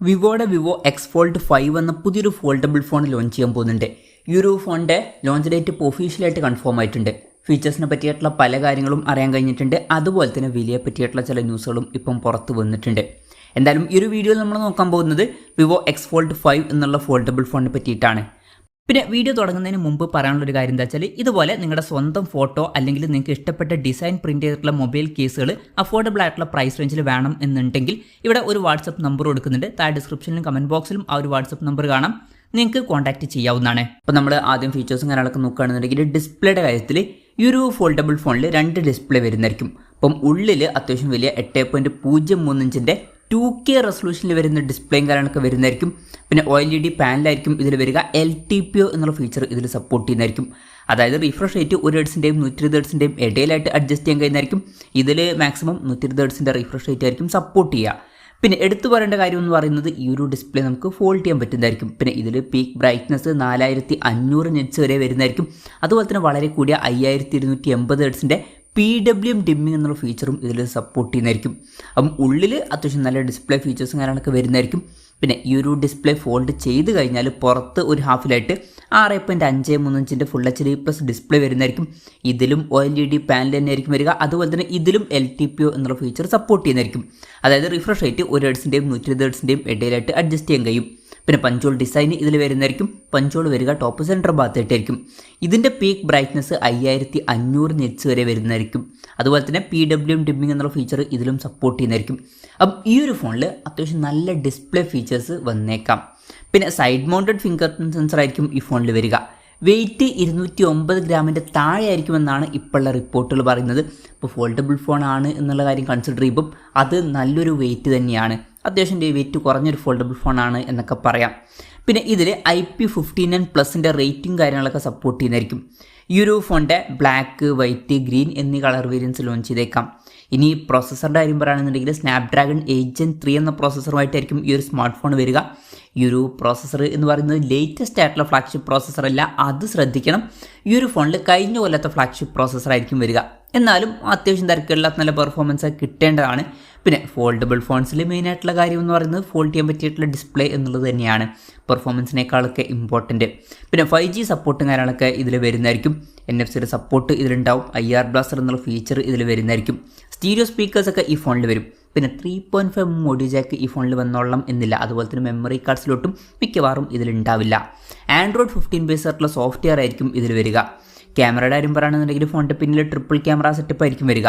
വിവോയുടെ Vivo X fold 5 എന്ന പുതിയൊരു foldable phone launch ചെയ്യാൻ പോകുന്നുണ്ട്. ഈ ഒരു ഫോണിൻ്റെ ലോഞ്ച് ഡേറ്റ് ഇപ്പോൾ ഒഫീഷ്യലായിട്ട് കൺഫേം ആയിട്ടുണ്ട്. ഫീച്ചേഴ്സിനെ പറ്റിയിട്ടുള്ള പല കാര്യങ്ങളും അറിയാൻ കഴിഞ്ഞിട്ടുണ്ട്. അതുപോലെ തന്നെ വിലയെ പറ്റിയിട്ടുള്ള ചില ന്യൂസുകളും ഇപ്പം പുറത്ത് വന്നിട്ടുണ്ട്. എന്തായാലും ഈ ഒരു വീഡിയോയിൽ നമ്മൾ നോക്കാൻ പോകുന്നത് വിവോ എക്സ് ഫോൾഡ് 5 എന്നുള്ള ഫോൾഡബിൾ ഫോണിനെ പറ്റിയിട്ടാണ്. പിന്നെ വീഡിയോ തുടങ്ങുന്നതിന് മുമ്പ് പറയാനുള്ളൊരു കാര്യം എന്താ വെച്ചാൽ, ഇതുപോലെ നിങ്ങളുടെ സ്വന്തം ഫോട്ടോ അല്ലെങ്കിൽ നിങ്ങൾക്ക് ഇഷ്ടപ്പെട്ട ഡിസൈൻ പ്രിന്റ് ചെയ്തിട്ടുള്ള മൊബൈൽ കേസുകൾ അഫോർഡബിൾ ആയിട്ടുള്ള പ്രൈസ് റേഞ്ചിൽ വേണം എന്നുണ്ടെങ്കിൽ ഇവിടെ ഒരു വാട്സപ്പ് നമ്പർ കൊടുക്കുന്നുണ്ട്. താഴെ ഡിസ്ക്രിപ്ഷനിലും കമന്റ് ബോക്സിലും ആ ഒരു വാട്സപ്പ് നമ്പർ കാണാം, നിങ്ങൾക്ക് കോൺടാക്ട് ചെയ്യാവുന്നതാണ്. അപ്പോൾ നമ്മൾ ആദ്യം ഫീച്ചേഴ്സും കാര്യങ്ങളൊക്കെ നോക്കുകയാണെന്നുണ്ടെങ്കിൽ ഡിസ്പ്ലേയുടെ കാര്യത്തിൽ ഈ ഒരു ഫോൾഡബിൾ ഫോണിൽ 2 ഡിസ്പ്ലേ വരുന്നതായിരിക്കും. അപ്പം ഉള്ളിൽ അത്യാവശ്യം വലിയ 8.03 ഇഞ്ചിൻ്റെ 2K റെസൊല്യൂഷനിൽ വരുന്ന ഡിസ്പ്ലേയും കാര്യങ്ങളൊക്കെ വരുന്നതായിരിക്കും. പിന്നെ OLED പാനലായിരിക്കും ഇതിൽ വരിക. LTPO എന്നുള്ള ഫീച്ചർ ഇതിൽ സപ്പോർട്ട് ചെയ്യുന്നതായിരിക്കും. അതായത് റിഫ്രഷ് റേറ്റ് 1 ഹെർട്സിൻ്റെയും 120 ഹെർട്സിൻ്റെയും ഇടയിലായിട്ട് അഡ്ജസ്റ്റ് ചെയ്യാൻ കഴിയുന്നതായിരിക്കും. ഇതിൽ മാക്സിമം 120 ഹെർട്സിൻ്റെ റിഫ്രഷ് റേറ്റ് ആയിരിക്കും സപ്പോർട്ട് ചെയ്യുക. പിന്നെ എടുത്തു പറയേണ്ട കാര്യം എന്ന് പറയുന്നത് ഈ ഒരു ഡിസ്പ്ലേ നമുക്ക് ഫോൾഡ് ചെയ്യാൻ പറ്റുന്നതായിരിക്കും. പിന്നെ ഇതിൽ പീക്ക് ബ്രൈറ്റ്നസ് 4500 നിറ്റ്സ് വരെ വരുന്നതായിരിക്കും. അതുപോലെ തന്നെ വളരെ കൂടിയ 5280 ഹെർട്സിൻ്റെ PWM ഡിമ്മിങ് എന്നുള്ള ഫീച്ചറും ഇതിൽ സപ്പോർട്ട് ചെയ്യുന്നതായിരിക്കും. അപ്പം ഉള്ളിൽ അത്യാവശ്യം നല്ല ഡിസ്പ്ലേ ഫീച്ചേഴ്സും കാര്യങ്ങളൊക്കെ വരുന്നതായിരിക്കും. പിന്നെ ഈ ഒരു ഡിസ്പ്ലേ ഫോൾഡ് ചെയ്ത് കഴിഞ്ഞാൽ പുറത്ത് ഒരു ഹാഫിലായിട്ട് 6.53 ഇഞ്ചിൻ്റെ ഫുൾ HD+ ഡിസ്പ്ലേ വരുന്നതായിരിക്കും. ഇതിലും OLED പാനൽ തന്നെ ആയിരിക്കും വരിക. അതുപോലെ തന്നെ ഇതിലും LTPO എന്നുള്ള ഫീച്ചർ സപ്പോർട്ട് ചെയ്യുന്നതായിരിക്കും. അതായത് റിഫ്രഷ് റേറ്റ് 1 ഹെർട്സിൻ്റെയും 120 ഹെർട്സിൻ്റെയും ഇടയിലായിട്ട് അഡ്ജസ്റ്റ് ചെയ്യാൻ കഴിയും. പിന്നെ പഞ്ചോൾ ഡിസൈൻ ഇതിൽ വരുന്നതായിരിക്കും. പഞ്ചോൾ വരിക ടോപ്പ് സെൻറ്റർ ഭാഗത്തായിട്ടായിരിക്കും. ഇതിൻ്റെ പീക്ക് ബ്രൈറ്റ്നസ് 5500 നിറ്റ്സ് വരെ വരുന്നതായിരിക്കും. അതുപോലെ തന്നെ PWM ഡിമ്മിങ് എന്നുള്ള ഫീച്ചർ ഇതിലും സപ്പോർട്ട് ചെയ്യുന്നതായിരിക്കും. അപ്പം ഈ ഒരു ഫോണിൽ അത്യാവശ്യം നല്ല ഡിസ്പ്ലേ ഫീച്ചേഴ്സ് വന്നേക്കാം. പിന്നെ side mounted finger print sensor ആയിരിക്കും ഈ ഫോണിൽ വരിക. വെയിറ്റ് 209 ഗ്രാമിൻ്റെ താഴെ ആയിരിക്കുമെന്നാണ് ഇപ്പോഴുള്ള റിപ്പോർട്ടുകൾ പറയുന്നത്. ഇപ്പോൾ ഫോൾഡബിൾ ഫോൺ ആണ് എന്നുള്ള കാര്യം കൺസിഡർ ചെയ്യുമ്പം അത് നല്ലൊരു വെയിറ്റ് തന്നെയാണ്. അത്യാവശ്യം വെയിറ്റ് കുറഞ്ഞൊരു ഫോൾഡബിൾ ഫോണാണ് എന്നൊക്കെ പറയാം. പിന്നെ ഇതിൽ IP59+ റേറ്റിംഗ് കാര്യങ്ങളൊക്കെ സപ്പോർട്ട് ചെയ്യുന്നതായിരിക്കും. ഈ ഒരു ഫോണിൻ്റെ ബ്ലാക്ക്, വൈറ്റ്, ഗ്രീൻ എന്നീ കളർ വേരിയൻസ് ലോഞ്ച് ചെയ്തേക്കാം. ഇനി പ്രോസസ്സറുടെ കാര്യം പറയുകയാണെന്നുണ്ടെങ്കിൽ സ്നാപ്ഡ്രാഗൺ 8 Gen 3 എന്ന പ്രോസസ്സറുമായിട്ടായിരിക്കും ഈ ഒരു സ്മാർട്ട് ഫോൺ വരിക. ഈ ഒരു പ്രോസസ്സർ എന്ന് പറയുന്നത് ലേറ്റസ്റ്റ് ആയിട്ടുള്ള ഫ്ലാഗ്ഷിപ്പ് പ്രോസസ്സർ അല്ല, അത് ശ്രദ്ധിക്കണം. ഈ ഒരു ഫോണിൽ കഴിഞ്ഞ കൊല്ലത്തെ ഫ്ലാഗ്ഷിപ്പ് പ്രോസസ്സർ ആയിരിക്കും വരിക. എന്നാലും അത്യാവശ്യം തിരക്കുകളില്ലാത്ത നല്ല പെർഫോമൻസ് കിട്ടേണ്ടതാണ്. പിന്നെ ഫോൾഡബിൾ ഫോൺസിൽ മെയിനായിട്ടുള്ള കാര്യം എന്ന് പറയുന്നത് ഫോൾഡ് ചെയ്യാൻ പറ്റിയിട്ടുള്ള ഡിസ്പ്ലേ എന്നുള്ളത് തന്നെയാണ് പെർഫോമൻസിനേക്കാളൊക്കെ ഇമ്പോർട്ടൻറ്റ്. പിന്നെ 5G സപ്പോർട്ടും കാര്യങ്ങളൊക്കെ ഇതിൽ വരുന്നതായിരിക്കും. NFC സപ്പോർട്ട് ഇതിലുണ്ടാവും. IR ബ്ലാസ്റ്റർ എന്നുള്ള ഫീച്ചർ ഇതിൽ വരുന്നതായിരിക്കും. സ്റ്റീരിയോ സ്പീക്കേഴ്സൊക്കെ ഈ ഫോണിൽ വരും. പിന്നെ 3.5 ഓഡിയോ ജാക്ക് ഈ ഫോണിൽ വന്നോളണം എന്നില്ല. അതുപോലെ തന്നെ മെമ്മറി കാർഡ്സിലോട്ടും മിക്കവാറും ഇതിലുണ്ടാവില്ല. Android 15 ബേസ് ആയിട്ടുള്ള സോഫ്റ്റ്വെയർ ആയിരിക്കും ഇതിൽ വരിക. ക്യാമറയുടെ കാര്യം പറയുകയാണെന്നുണ്ടെങ്കിൽ ഫോണിൻ്റെ പിന്നിൽ ട്രിപ്പിൾ ക്യാമറ സെറ്റപ്പ് ആയിരിക്കും വരിക.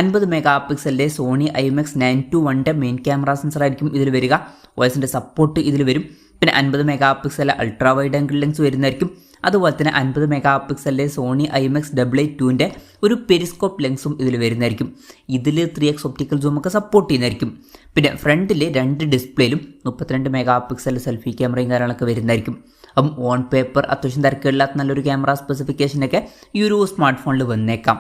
50 മെഗാ പിക്സലിൻ്റെ Sony IMX 921 main camera sensor ആയിരിക്കും ഇതിൽ വരിക. OSൻ്റെ സപ്പോർട്ട് ഇതിൽ വരും. പിന്നെ 50 മെഗാ പിക്സലിലെ അൾട്രാ വൈഡ് ആംഗിൾ ലെൻസ് വരുന്നതായിരിക്കും. അതുപോലെ തന്നെ 50 മെഗാ പിക്സലിലെ സോണി IMX 882 ഒരു പെരിസ്കോപ്പ് ലെൻസും ഇതിൽ വരുന്നതായിരിക്കും. ഇതിൽ 3x ഒപ്റ്റിക്കൽ സൂമൊക്കെ സപ്പോർട്ട് ചെയ്യുന്നതായിരിക്കും. പിന്നെ ഫ്രണ്ടിൽ 2 ഡിസ്പ്ലേയിലും 32 മെഗാ പിക്സൽ സെൽഫി ക്യാമറയും കാര്യങ്ങളൊക്കെ വരുന്നതായിരിക്കും. അപ്പം ഓൺ പേപ്പർ അത്യാവശ്യം തിരക്കുകളില്ലാത്ത നല്ലൊരു ക്യാമറ സ്പെസിഫിക്കേഷനൊക്കെ ഈ ഒരു സ്മാർട്ട് ഫോണിൽ വന്നേക്കാം.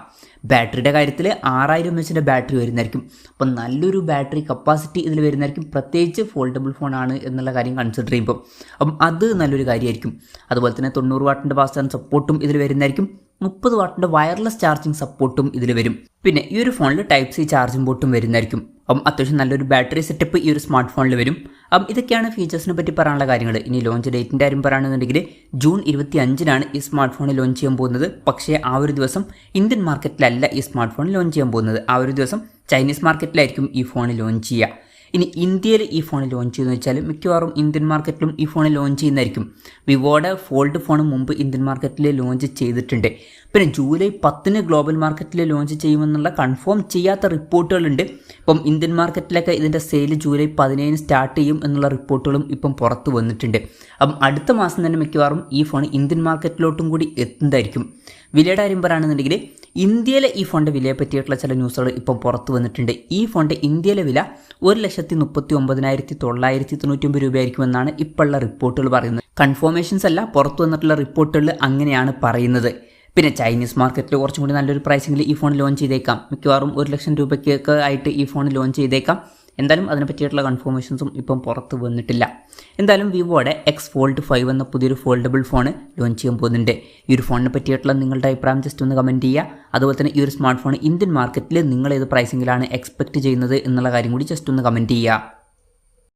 ബാറ്ററിയുടെ കാര്യത്തിൽ 6000 mAh ബാറ്ററി വരുന്നതായിരിക്കും. അപ്പം നല്ലൊരു ബാറ്ററി കപ്പാസിറ്റി ഇതിൽ വരുന്നതായിരിക്കും, പ്രത്യേകിച്ച് ഫോൾഡബിൾ ഫോണാണ് എന്നുള്ള കാര്യം കൺസിഡർ ചെയ്യുമ്പോൾ. അപ്പം അത് നല്ലൊരു കാര്യമായിരിക്കും. അതുപോലെ തന്നെ 90 വാട്ടിൻ്റെ ഫാസ്റ്റ് ചാർജ് സപ്പോർട്ടും ഇതിൽ വരുന്നതായിരിക്കും. 30 വാട്ടിൻ്റെ വയർലെസ് ചാർജിങ് സപ്പോർട്ടും ഇതിൽ വരും. പിന്നെ ഈ ഒരു ഫോണിൽ Type-C ചാർജിംഗ് പോർട്ടും വരുന്നതായിരിക്കും. അപ്പം അത്യാവശ്യം നല്ലൊരു ബാറ്ററി സെറ്റപ്പ് ഈ ഒരു സ്മാർട്ട് ഫോണിൽ വരും. അപ്പം ഇതൊക്കെയാണ് ഫീച്ചേഴ്സിനെ പറ്റി പറയാനുള്ള കാര്യങ്ങൾ. ഇനി ലോഞ്ച് ഡേറ്റിൻ്റെ കാര്യം പറയുകയാണെന്നുണ്ടെങ്കിൽ ജൂൺ 25 ഈ സ്മാർട്ട് ഫോൺ ലോഞ്ച് ചെയ്യാൻ പോകുന്നത്. പക്ഷേ ആ ഒരു ദിവസം ഇന്ത്യൻ മാർക്കറ്റിലല്ല ഈ സ്മാർട്ട് ഫോൺ ലോഞ്ച് ചെയ്യാൻ പോകുന്നത്. ആ ഒരു ദിവസം ചൈനീസ് മാർക്കറ്റിലായിരിക്കും ഈ ഫോൺ ലോഞ്ച് ചെയ്യുക. ഇനി ഇന്ത്യയിൽ ഈ ഫോൺ ലോഞ്ച് ചെയ്യുന്നത് വെച്ചാൽ മിക്കവാറും ഇന്ത്യൻ മാർക്കറ്റിലും ഈ ഫോൺ ലോഞ്ച് ചെയ്യുന്നതായിരിക്കും. വിവോയുടെ ഫോൾഡ് ഫോൺ മുമ്പ് ഇന്ത്യൻ മാർക്കറ്റിൽ ലോഞ്ച് ചെയ്തിട്ടുണ്ട്. പിന്നെ ജൂലൈ 10 ഗ്ലോബൽ മാർക്കറ്റിൽ ലോഞ്ച് ചെയ്യുമെന്നുള്ള കൺഫേം ചെയ്യാത്ത റിപ്പോർട്ടുകളുണ്ട്. ഇപ്പം ഇന്ത്യൻ മാർക്കറ്റിലൊക്കെ ഇതിൻ്റെ സെയിൽ ജൂലൈ 15 സ്റ്റാർട്ട് ചെയ്യും എന്നുള്ള റിപ്പോർട്ടുകളും ഇപ്പം പുറത്ത് വന്നിട്ടുണ്ട്. അപ്പം അടുത്ത മാസം തന്നെ മിക്കവാറും ഈ ഫോൺ ഇന്ത്യൻ മാർക്കറ്റിലോട്ടും കൂടി എത്തുന്നതായിരിക്കും. വിലയുടെ കാര്യം പറയുകയാണെന്നുണ്ടെങ്കിൽ ഇന്ത്യയിലെ ഈ ഫോണിൻ്റെ വിലയെ പറ്റിയിട്ടുള്ള ചില ന്യൂസുകൾ ഇപ്പം പുറത്ത് വന്നിട്ടുണ്ട്. ഈ ഫോണിൻ്റെ ഇന്ത്യയിലെ വില 1,39,999 രൂപയായിരിക്കുമെന്നാണ് ഇപ്പോഴുള്ള റിപ്പോർട്ടുകൾ പറയുന്നത്. കൺഫർമേഷൻസ് അല്ല, പുറത്തു വന്നിട്ടുള്ള റിപ്പോർട്ടുകൾ അങ്ങനെയാണ് പറയുന്നത്. പിന്നെ ചൈനീസ് മാർക്കറ്റിൽ കുറച്ചും കൂടി നല്ലൊരു പ്രൈസിങ്ങിൽ ഈ ഫോൺ ലോഞ്ച് ചെയ്തേക്കാം. മിക്കവാറും 1 ലക്ഷം രൂപയ്ക്കൊക്കെ ആയിട്ട് ഈ ഫോൺ ലോഞ്ച് ചെയ്തേക്കാം. എന്തായാലും അതിനെ പറ്റിയിട്ടുള്ള കൺഫർമേഷൻസും ഇപ്പം പുറത്ത് വന്നിട്ടില്ല. എന്തായാലും വിവോയുടെ എക്സ് ഫോൾഡ് 5 എന്ന പുതിയൊരു ഫോൾഡബിൾ ഫോൺ ലോഞ്ച് ചെയ്യാൻ പോകുന്നുണ്ട്. ഈ ഒരു ഫോണിനെ പറ്റിയിട്ടുള്ള നിങ്ങളുടെ അഭിപ്രായം ജസ്റ്റ് ഒന്ന് കമൻറ്റ് ചെയ്യുക. അതുപോലെ തന്നെ ഈ ഒരു സ്മാർട്ട് ഫോൺ ഇന്ത്യൻ മാർക്കറ്റിൽ നിങ്ങൾ ഏത് പ്രൈസിങ്ങിലാണ് എക്സ്പെക്റ്റ് ചെയ്യുന്നത് എന്നുള്ള കാര്യം കൂടി ജസ്റ്റ് ഒന്ന് കമൻറ്റ് ചെയ്യുക.